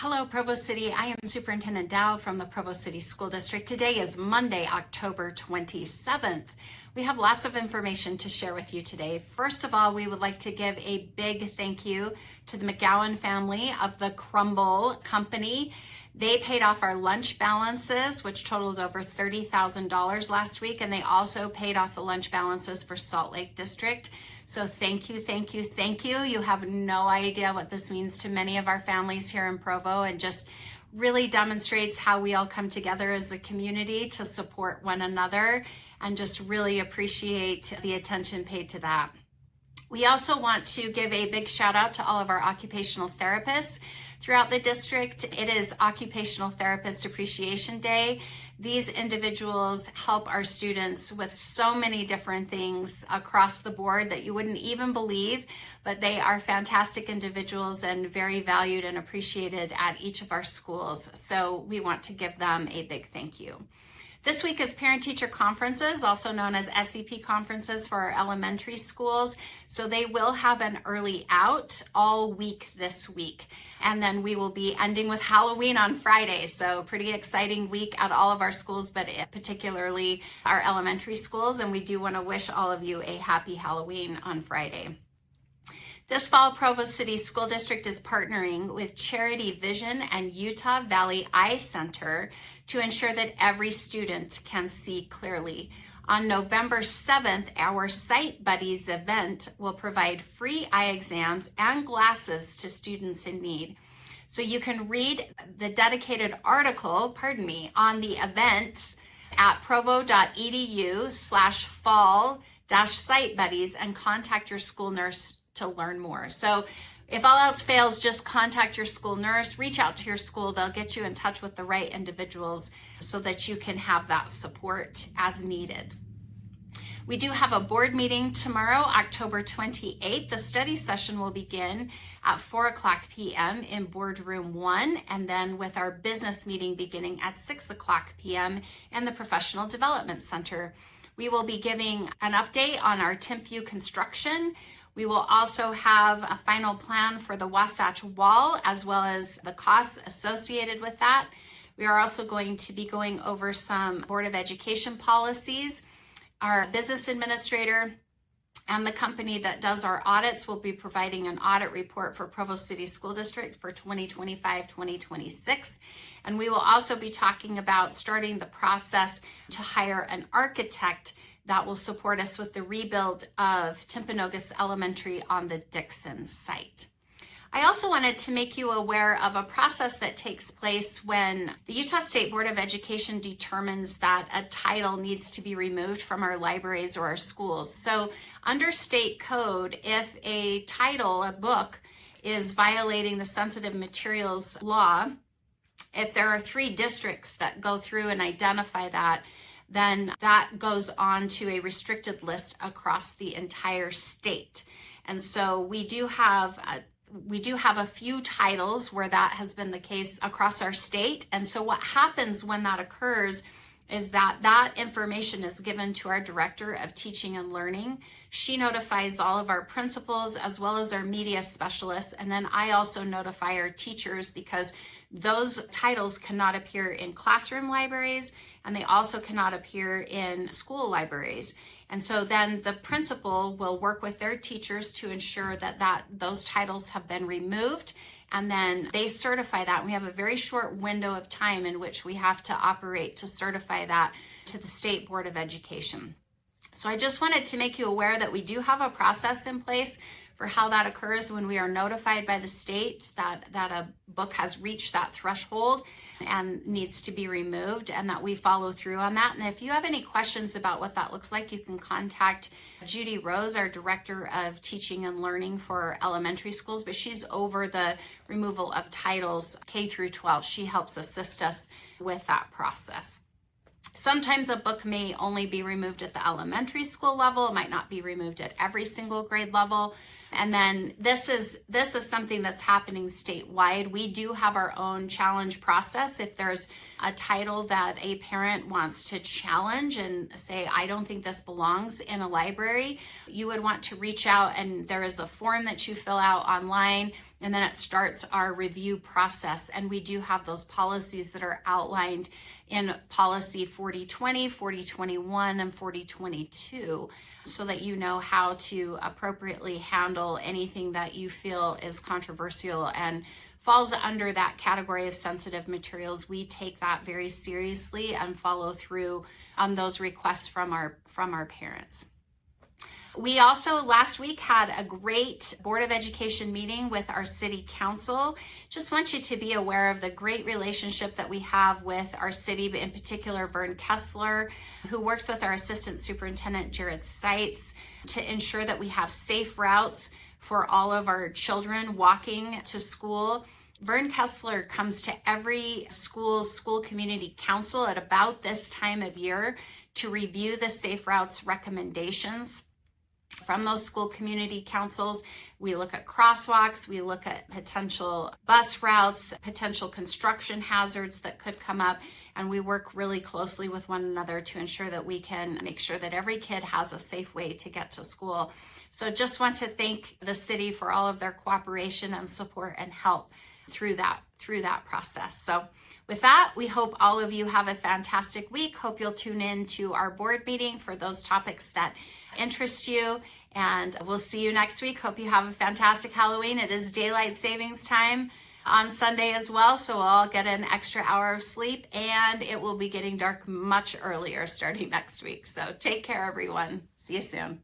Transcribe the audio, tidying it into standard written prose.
Hello, Provo City. I am Superintendent Dow from the Provo City School District. Today is Monday, October 27th. We have lots of information to share with you today. First of all, we would like to give a big thank you to the McGowan family of the Crumble Company. They paid off our lunch balances, which totaled over $30,000 last week, and they also paid off the lunch balances for Salt Lake District. So thank you, thank you, thank you. You have no idea what this means to many of our families here in Provo, and just really demonstrates how we all come together as a community to support one another, and just really appreciate the attention paid to that. We also want to give a big shout out to all of our occupational therapists throughout the district. It is Occupational Therapist Appreciation Day. These individuals help our students with so many different things across the board that you wouldn't even believe, but they are fantastic individuals and very valued and appreciated at each of our schools. So we want to give them a big thank you. This week is parent-teacher conferences, also known as SEP conferences for our elementary schools. So they will have an early out all week this week. And then we will be ending with Halloween on Friday. So pretty exciting week at all of our schools, but particularly our elementary schools. And we do want to wish all of you a happy Halloween on Friday. This fall, Provo City School District is partnering with Charity Vision and Utah Valley Eye Center to ensure that every student can see clearly. On November 7th, our Sight Buddies event will provide free eye exams and glasses to students in need. So you can read the dedicated article, on the events at provo.edu/fall-Sight Buddies and contact your school nurse to learn more. So if all else fails, just contact your school nurse, reach out to your school. They'll get you in touch with the right individuals so that you can have that support as needed. We do have a board meeting tomorrow, October 28th. The study session will begin at 4:00 p.m. in boardroom 1, and then with our business meeting beginning at 6:00 p.m. in the Professional Development Center. We will be giving an update on our Timpview construction. We will also have a final plan for the Wasatch Wall, as well as the costs associated with that. We are also going to be going over some Board of Education policies. Our business administrator and the company that does our audits will be providing an audit report for Provo City School District for 2025-2026. And we will also be talking about starting the process to hire an architect that will support us with the rebuild of Timpanogos Elementary on the Dixon site. I also wanted to make you aware of a process that takes place when the Utah State Board of Education determines that a title needs to be removed from our libraries or our schools. So under state code, if a title, a book, is violating the sensitive materials law, if there are 3 districts that go through and identify that, then that goes on to a restricted list across the entire state. And so we do have a few titles where that has been the case across our state. And so what happens when that occurs is that information is given to our Director of Teaching and Learning. She notifies all of our principals as well as our media specialists. And then I also notify our teachers, because those titles cannot appear in classroom libraries, and they also cannot appear in school libraries. And so then the principal will work with their teachers to ensure that those titles have been removed, and then they certify that. We have a very short window of time in which we have to operate to certify that to the State Board of Education. So I just wanted to make you aware that we do have a process in place for how that occurs when we are notified by the state that a book has reached that threshold and needs to be removed, and that we follow through on that. And if you have any questions about what that looks like, you can contact Judy Rose, our Director of Teaching and Learning for elementary schools, but she's over the removal of titles K through 12. She helps assist us with that process. Sometimes a book may only be removed at the elementary school level. It might not be removed at every single grade level. And then this is something that's happening statewide. We do have our own challenge process. If there's a title that a parent wants to challenge and say, I don't think this belongs in a library, you would want to reach out, and there is a form that you fill out online, and then it starts our review process. And we do have those policies that are outlined in policy 4020, 4021, and 4022, so that you know how to appropriately handle anything that you feel is controversial and falls under that category of sensitive materials. We take that very seriously and follow through on those requests from our parents. We also last week had a great Board of Education meeting with our city council. Just want you to be aware of the great relationship that we have with our city, but in particular Vern Kessler, who works with our Assistant Superintendent Jared Seitz to ensure that we have safe routes for all of our children walking to school. Vern Kessler comes to every school community council at about this time of year to review the safe routes recommendations from those school community councils. We look at crosswalks, we look at potential bus routes, potential construction hazards that could come up, and we work really closely with one another to ensure that we can make sure that every kid has a safe way to get to school. So just want to thank the city for all of their cooperation and support and help through that process. So with that, we hope all of you have a fantastic week. Hope you'll tune in to our board meeting for those topics that interest you, and we'll see you next week. Hope you have a fantastic Halloween. It is daylight savings time on Sunday as well, so we'll all get an extra hour of sleep, and it will be getting dark much earlier starting next week. So take care, everyone. See you soon.